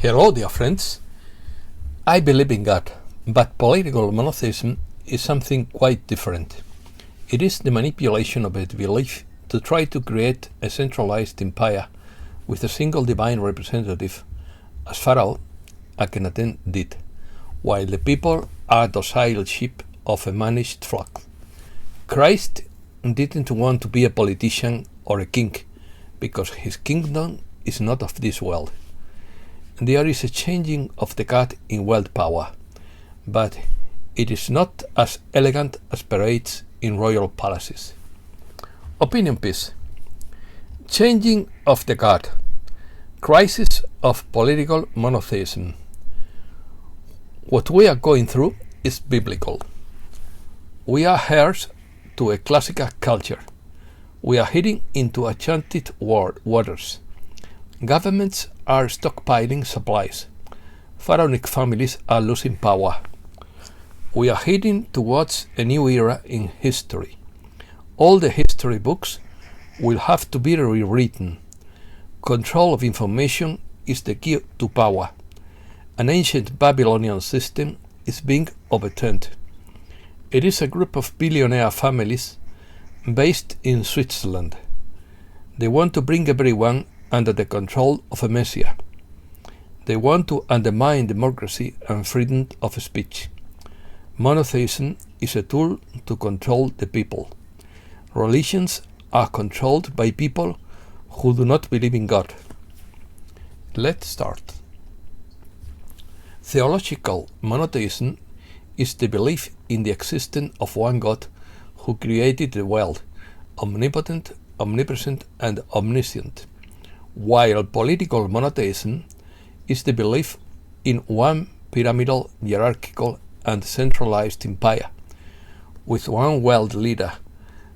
Hello, dear friends. I believe in God, but political monotheism is something quite different. It is the manipulation of a belief to try to create a centralized empire with a single divine representative, as Pharaoh, Akhenaten, did, while the people are docile sheep of a managed flock. Christ didn't want to be a politician or a king, because his kingdom is not of this world. There is a changing of the guard in world power, but it is not as elegant as parades in royal palaces. Opinion piece. Changing of the guard. Crisis of political monotheism. What we are going through is biblical. We are heirs to a classical culture. We are heading into enchanted waters. Governments are stockpiling supplies. Pharaonic families are losing power. We are heading towards a new era in history. All the history books will have to be rewritten. Control of information is the key to power. An ancient Babylonian system is being overturned. It is a group of billionaire families based in Switzerland. They want to bring everyone under the control of a messiah. They want to undermine democracy and freedom of speech. Monotheism is a tool to control the people. Religions are controlled by people who do not believe in God. Let's start. Theological monotheism is the belief in the existence of one God who created the world, omnipotent, omnipresent, and omniscient, while political monotheism is the belief in one pyramidal, hierarchical, and centralized empire, with one world leader,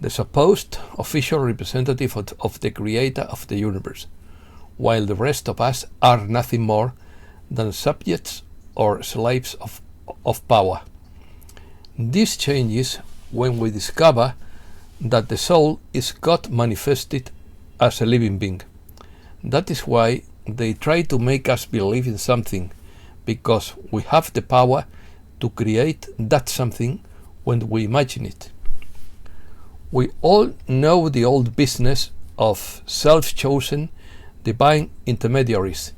the supposed official representative of the creator of the universe, while the rest of us are nothing more than subjects or slaves of power. This changes when we discover that the soul is God manifested as a living being. That is why they try to make us believe in something, because we have the power to create that something when we imagine it. We all know the old business of self-chosen divine intermediaries,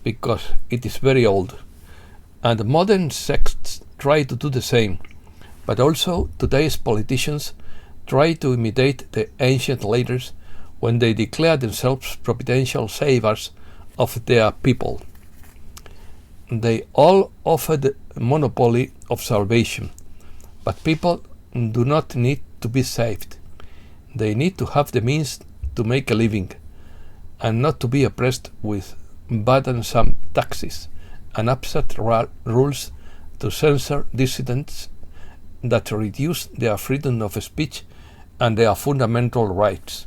because it is very old, and modern sects try to do the same, but also today's politicians try to imitate the ancient leaders when they declare themselves providential savers of their people. They all offer the monopoly of salvation, but people do not need to be saved. They need to have the means to make a living, and not to be oppressed with burdensome taxes and absurd rules to censor dissidents that reduce their freedom of speech and their fundamental rights.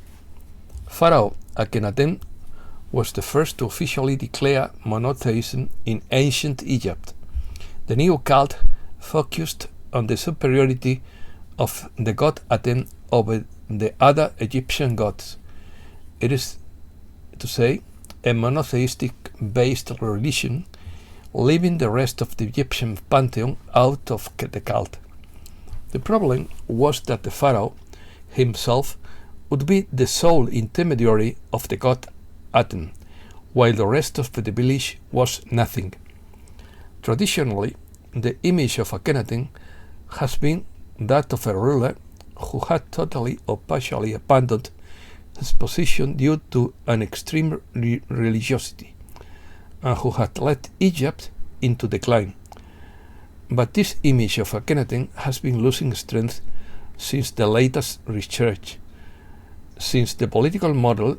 Pharaoh Akhenaten was the first to officially declare monotheism in ancient Egypt. The new cult focused on the superiority of the god Aten over the other Egyptian gods. It is to say, a monotheistic-based religion, leaving the rest of the Egyptian pantheon out of the cult. The problem was that the pharaoh himself would be the sole intermediary of the god Aten, while the rest of the village was nothing. Traditionally, the image of Akhenaten has been that of a ruler who had totally or partially abandoned his position due to an extreme religiosity, and who had led Egypt into decline. But this image of Akhenaten has been losing strength since the latest research, since the political model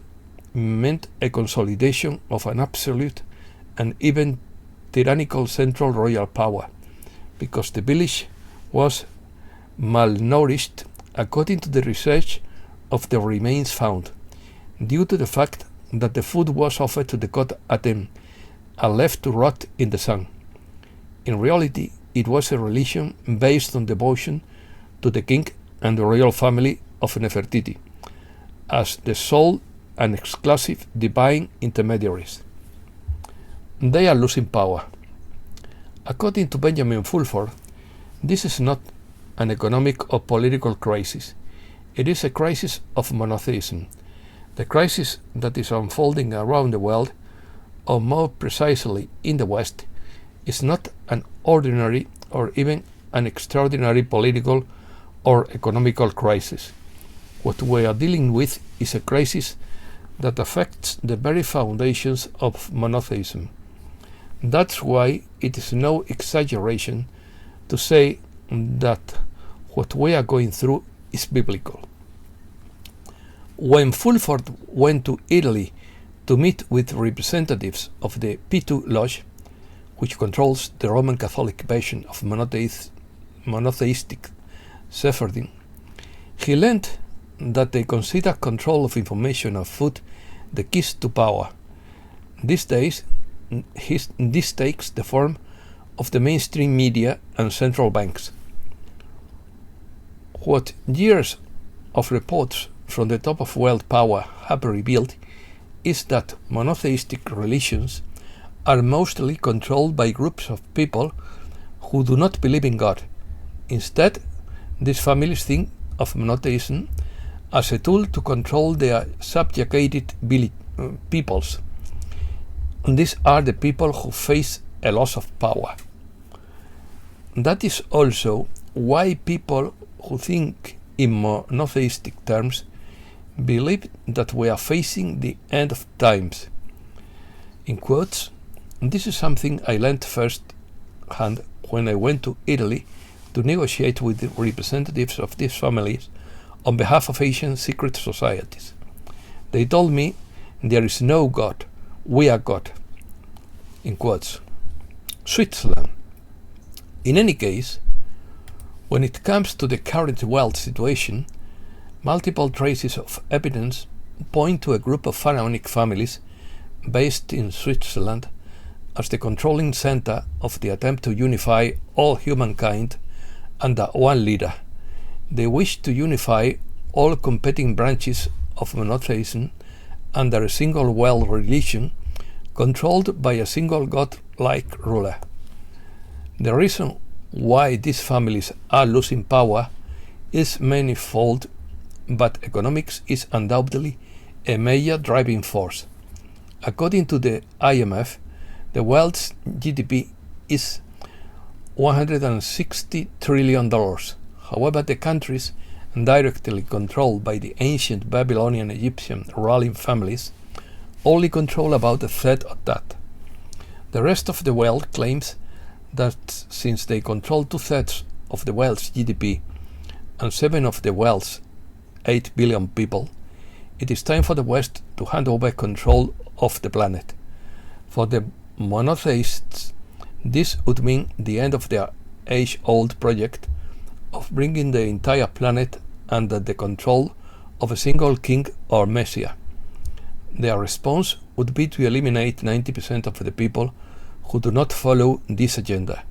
meant a consolidation of an absolute and even tyrannical central royal power, because the village was malnourished according to the research of the remains found, due to the fact that the food was offered to the god Aten and left to rot in the sun. In reality, it was a religion based on devotion to the king and the royal family of Nefertiti, as the sole and exclusive divine intermediaries. They are losing power. According to Benjamin Fulford, this is not an economic or political crisis. It is a crisis of monotheism. The crisis that is unfolding around the world, or more precisely in the West, is not an ordinary or even an extraordinary political or economical crisis. What we are dealing with is a crisis that affects the very foundations of monotheism. That's why it is no exaggeration to say that what we are going through is biblical. When Fulford went to Italy to meet with representatives of the P2 Lodge, which controls the Roman Catholic version of monotheistic Sephardim, he learned that they consider control of information and food the keys to power. These days, this takes the form of the mainstream media and central banks. What years of reports from the top of world power have revealed is that monotheistic religions are mostly controlled by groups of people who do not believe in God. Instead, these families think of monotheism as a tool to control their subjugated peoples. And these are the people who face a loss of power. That is also why people who think in monotheistic terms believe that we are facing the end of times. In quotes, this is something I learned firsthand when I went to Italy to negotiate with the representatives of these families on behalf of Asian secret societies. They told me, there is no God, we are God. In quotes. Switzerland. In any case, when it comes to the current world situation, multiple traces of evidence point to a group of Pharaonic families based in Switzerland as the controlling center of the attempt to unify all humankind under one leader. They wish to unify all competing branches of monotheism under a single world religion controlled by a single god-like ruler. The reason why these families are losing power is manifold, but economics is undoubtedly a major driving force. According to the IMF, the world's GDP is $160 trillion. However, the countries directly controlled by the ancient Babylonian Egyptian ruling families only control about a third of that. The rest of the world claims that since they control 2/3 of the world's GDP and 7 of the world's 8 billion people, it is time for the West to hand over control of the planet. For the monotheists, this would mean the end of their age-old project of bringing the entire planet under the control of a single king or messiah. Their response would be to eliminate 90% of the people who do not follow this agenda.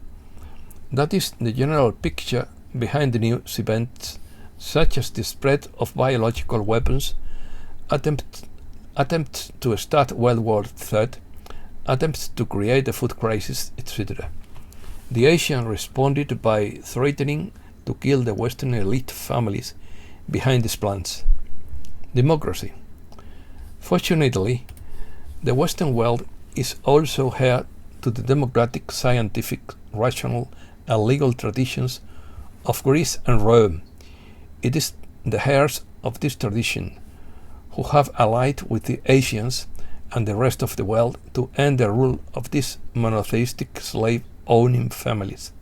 That is the general picture behind the news events, such as the spread of biological weapons, attempts to start World War III, attempts to create a food crisis, etc. The Asians responded by threatening to kill the Western elite families behind these plans. Democracy. Fortunately, the Western world is also heir to the democratic, scientific, rational, and legal traditions of Greece and Rome. It is the heirs of this tradition who have allied with the Asians and the rest of the world to end the rule of these monotheistic slave-owning families.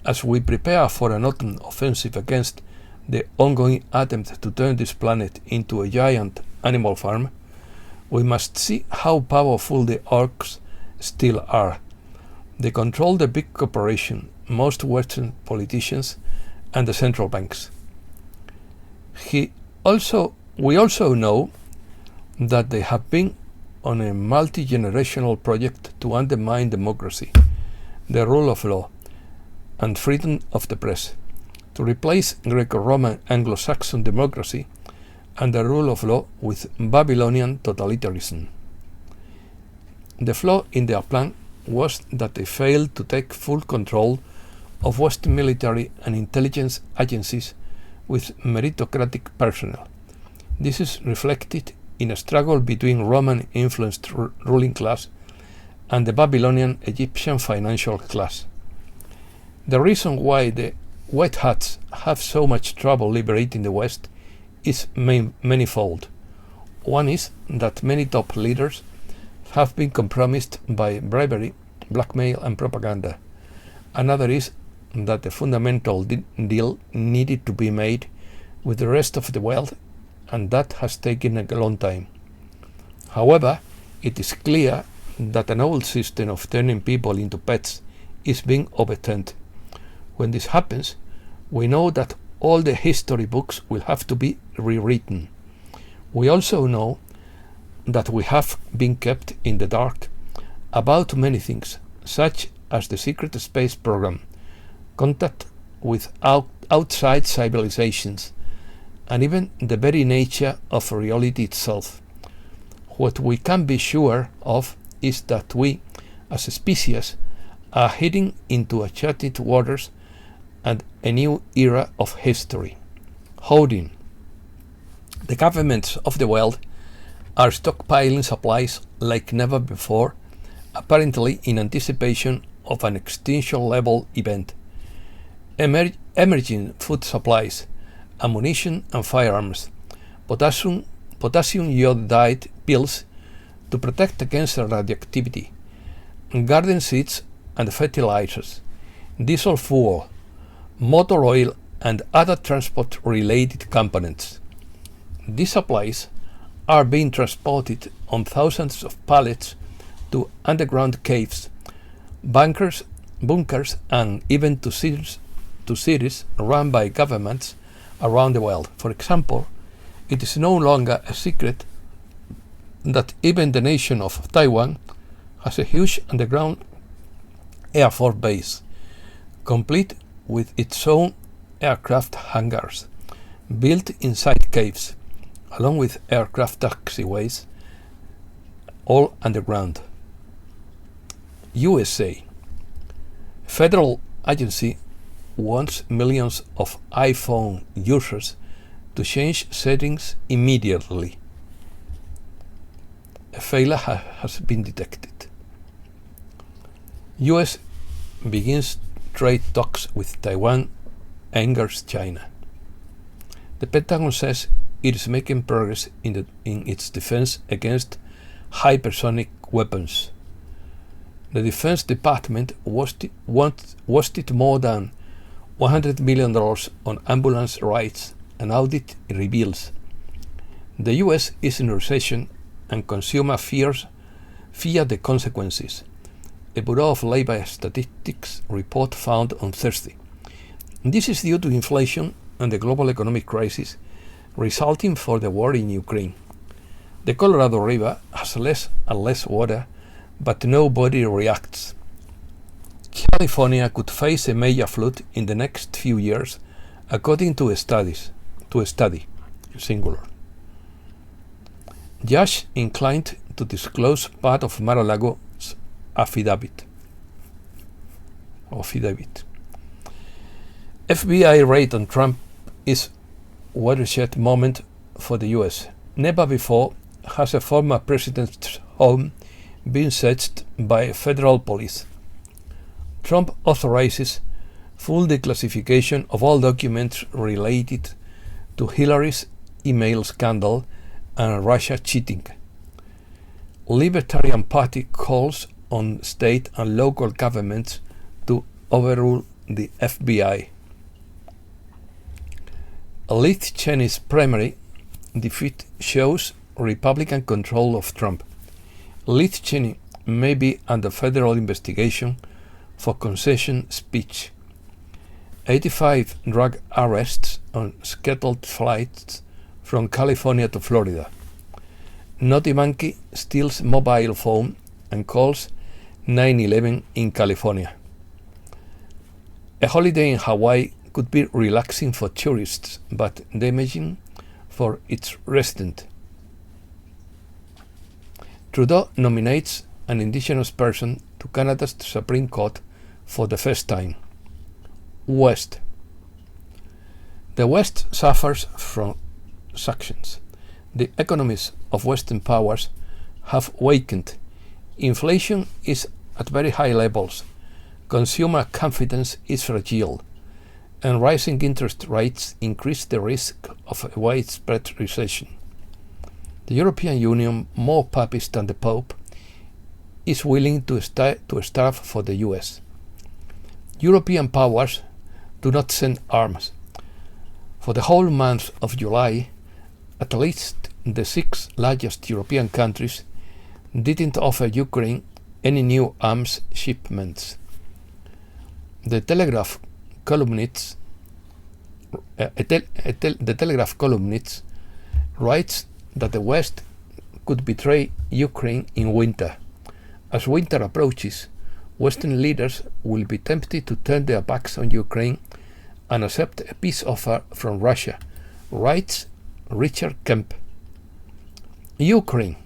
As we prepare for an autumn offensive against the ongoing attempt to turn this planet into a giant animal farm, we must see how powerful the orcs still are. They control the big corporation, most Western politicians, and the central banks. We also know that they have been on a multi-generational project to undermine democracy, the rule of law, and freedom of the press, to replace Greco-Roman Anglo-Saxon democracy and the rule of law with Babylonian totalitarianism. The flaw in their plan was that they failed to take full control of Western military and intelligence agencies with meritocratic personnel. This is reflected in a struggle between Roman-influenced ruling class and the Babylonian Egyptian financial class. The reason why the White Hats have so much trouble liberating the West is manifold. One is that many top leaders have been compromised by bribery, blackmail, and propaganda. Another is that the fundamental deal needed to be made with the rest of the world, and that has taken a long time. However, it is clear that an old system of turning people into pets is being overturned. When this happens, we know that all the history books will have to be rewritten. We also know that we have been kept in the dark about many things, such as the secret space program, contact with outside civilizations, and even the very nature of reality itself. What we can be sure of is that we, as a species, are heading into uncharted waters and a new era of history. Hoarding. The governments of the world are stockpiling supplies like never before, apparently in anticipation of an extinction-level event. Emerging food supplies, ammunition and firearms, potassium iodide pills to protect against radioactivity, garden seeds and fertilizers, diesel fuel, motor oil and other transport-related components. These supplies are being transported on thousands of pallets to underground caves, bunkers, and even to cities run by governments around the world. For example, it is no longer a secret that even the nation of Taiwan has a huge underground Air Force base, complete with its own aircraft hangars, built inside caves, along with aircraft taxiways, all underground. USA. Federal agency wants millions of iPhone users to change settings immediately. A failure has been detected. US begins trade talks with Taiwan, angers China. The Pentagon says it is making progress in its defense against hypersonic weapons. The Defense Department wasted more than $100 million on ambulance rides. An audit reveals the US is in recession and consumers fear the consequences. A Bureau of Labor Statistics report found on Thursday. This is due to inflation and the global economic crisis resulting from the war in Ukraine. The Colorado River has less and less water, but nobody reacts. California could face a major flood in the next few years, according to a study, singular. Judge inclined to disclose part of Mar-a-Lago's affidavit. FBI raid on Trump is watershed moment for the US. Never before has a former president's home been searched by federal police. Trump authorizes full declassification of all documents related to Hillary's email scandal and Russia cheating. Libertarian Party calls on state and local governments to overrule the FBI. Liz Cheney's primary defeat shows Republican control of Trump. Liz Cheney may be under federal investigation for concession speech. 85 drug arrests on scheduled flights from California to Florida. Naughty Monkey steals mobile phone and calls 911 in California. A holiday in Hawaii could be relaxing for tourists, but damaging for its residents. Trudeau nominates an indigenous person to Canada's Supreme Court for the first time. West. The West suffers from sanctions. The economies of Western powers have weakened. Inflation is at very high levels. Consumer confidence is fragile, and rising interest rates increase the risk of a widespread recession. The European Union, more papist than the Pope, is willing to starve for the US. European powers do not send arms. For the whole month of July, at least the 6 largest European countries didn't offer Ukraine any new arms shipments. The Telegraph columnist writes that the West could betray Ukraine in winter. As winter approaches, Western leaders will be tempted to turn their backs on Ukraine and accept a peace offer from Russia, writes Richard Kemp. Ukraine.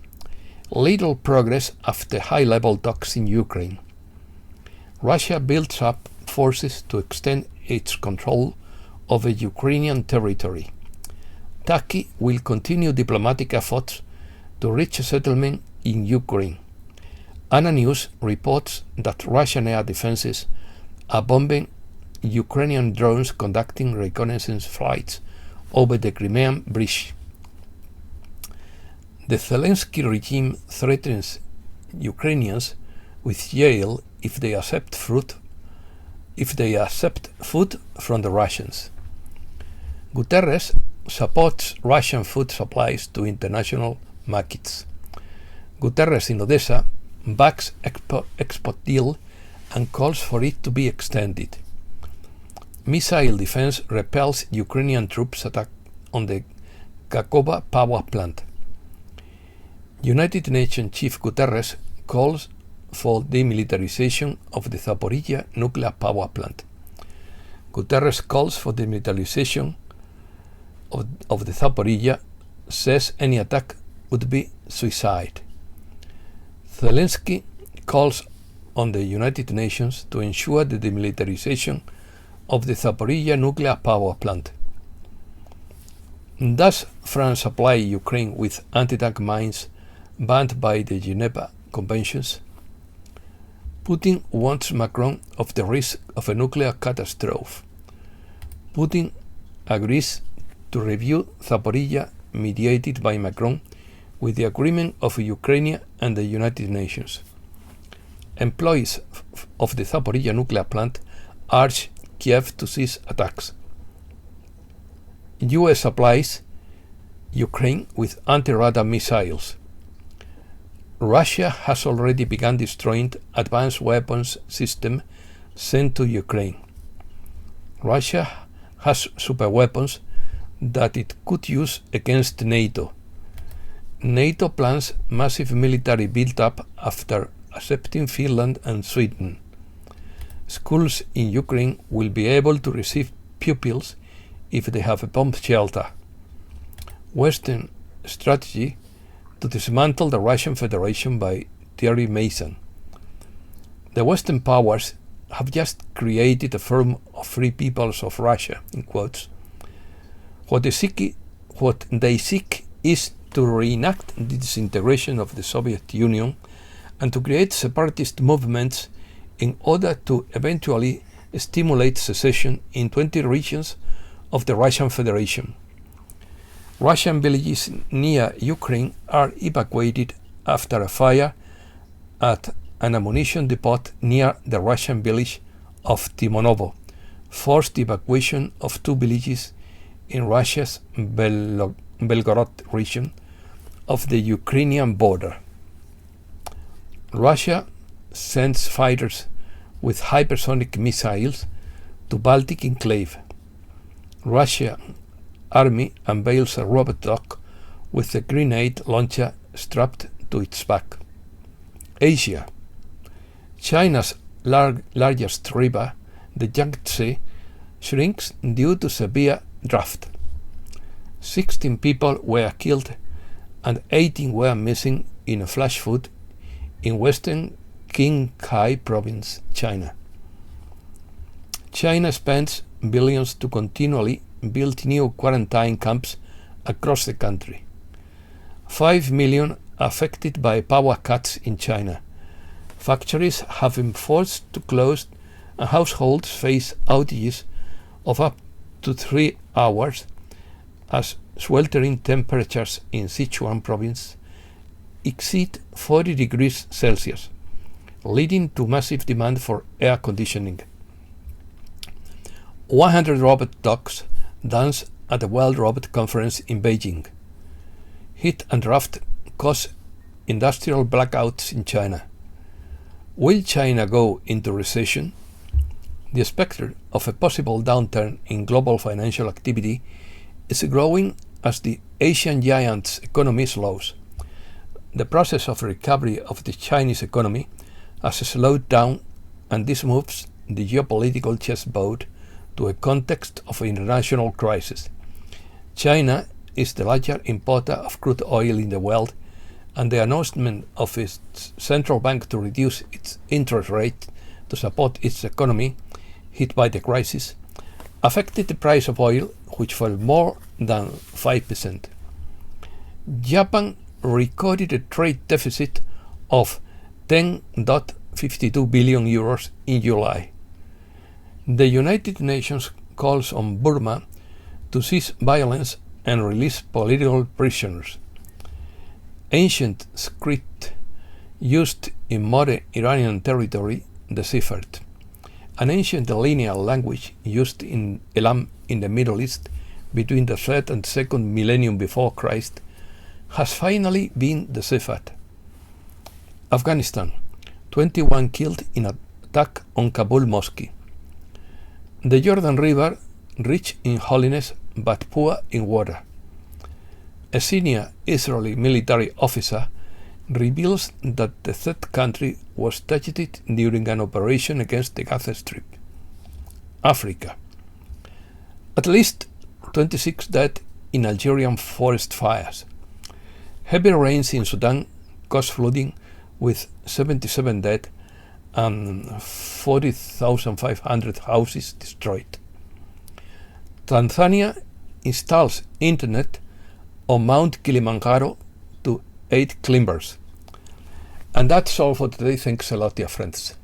Little progress after high-level talks in Ukraine. Russia builds up forces to extend its control over Ukrainian territory. Turkey will continue diplomatic efforts to reach a settlement in Ukraine. ANA News reports that Russian air defenses are bombing Ukrainian drones conducting reconnaissance flights over the Crimean Bridge. The Zelensky regime threatens Ukrainians with jail if they accept food from the Russians. Guterres supports Russian food supplies to international markets. Guterres in Odessa backs export deal and calls for it to be extended. Missile defense repels Ukrainian troops' attack on the Kakova power plant. United Nations Chief Guterres calls for demilitarization of the Zaporizhia nuclear power plant. Guterres calls for demilitarization of the Zaporizhia, says any attack would be suicide. Zelensky calls on the United Nations to ensure the demilitarization of the Zaporizhia nuclear power plant. Does France supply Ukraine with anti-tank mines banned by the Geneva Conventions? Putin warns Macron of the risk of a nuclear catastrophe. Putin agrees to review Zaporizhia, mediated by Macron, with the agreement of Ukraine and the United Nations. Employees of the Zaporizhia nuclear plant urge Kiev to cease attacks. US supplies Ukraine with anti-radar missiles. Russia has already begun destroying advanced weapons system sent to Ukraine. Russia has superweapons that it could use against NATO. NATO plans massive military build-up after accepting Finland and Sweden. Schools in Ukraine will be able to receive pupils if they have a bomb shelter. Western strategy to dismantle the Russian Federation by Thierry Mason. The Western powers have just created a Forum of Free Peoples of Russia, in quotes. What they seek is to reenact the disintegration of the Soviet Union and to create separatist movements in order to eventually stimulate secession in 20 regions of the Russian Federation. Russian villages near Ukraine are evacuated after a fire at an ammunition depot near the Russian village of Timonovo, forced evacuation of 2 villages in Russia's Belgorod region of the Ukrainian border. Russia sends fighters with hypersonic missiles to Baltic enclave. Russia Army unveils a robot dog with a grenade launcher strapped to its back. Asia. China's largest river, the Yangtze, shrinks due to severe drought. 16 people were killed and 18 were missing in a flash flood in western Qinghai province, China. China spends billions to continually build new quarantine camps across the country. 5 million affected by power cuts in China. Factories have been forced to close and households face outages of up to 3 hours as sweltering temperatures in Sichuan province exceed 40 degrees Celsius, leading to massive demand for air conditioning. 100 robot dogs dance at the World Robot Conference in Beijing. Heat and drought cause industrial blackouts in China. Will China go into recession? The specter of a possible downturn in global financial activity is growing as the Asian giant's economy slows. The process of recovery of the Chinese economy has slowed down, and this moves the geopolitical chessboard to a context of international crisis. China is the largest importer of crude oil in the world, and the announcement of its central bank to reduce its interest rate to support its economy hit by the crisis affected the price of oil, which fell more than 5%. Japan recorded a trade deficit of 10.52 billion euros in July. The United Nations calls on Burma to cease violence and release political prisoners. Ancient script used in modern Iranian territory deciphered. An ancient lineal language used in Elam in the Middle East between the 3rd and 2nd millennium before Christ has finally been deciphered. Afghanistan, 21 killed in attack on Kabul mosque. The Jordan River, rich in holiness but poor in water. A senior Israeli military officer reveals that the third country was targeted during an operation against the Gaza Strip. Africa. At least 26 dead in Algerian forest fires. Heavy rains in Sudan caused flooding with 77 dead and 40,500 houses destroyed. Tanzania installs internet on Mount Kilimanjaro to aid climbers. And that's all for today. Thanks a lot, dear friends.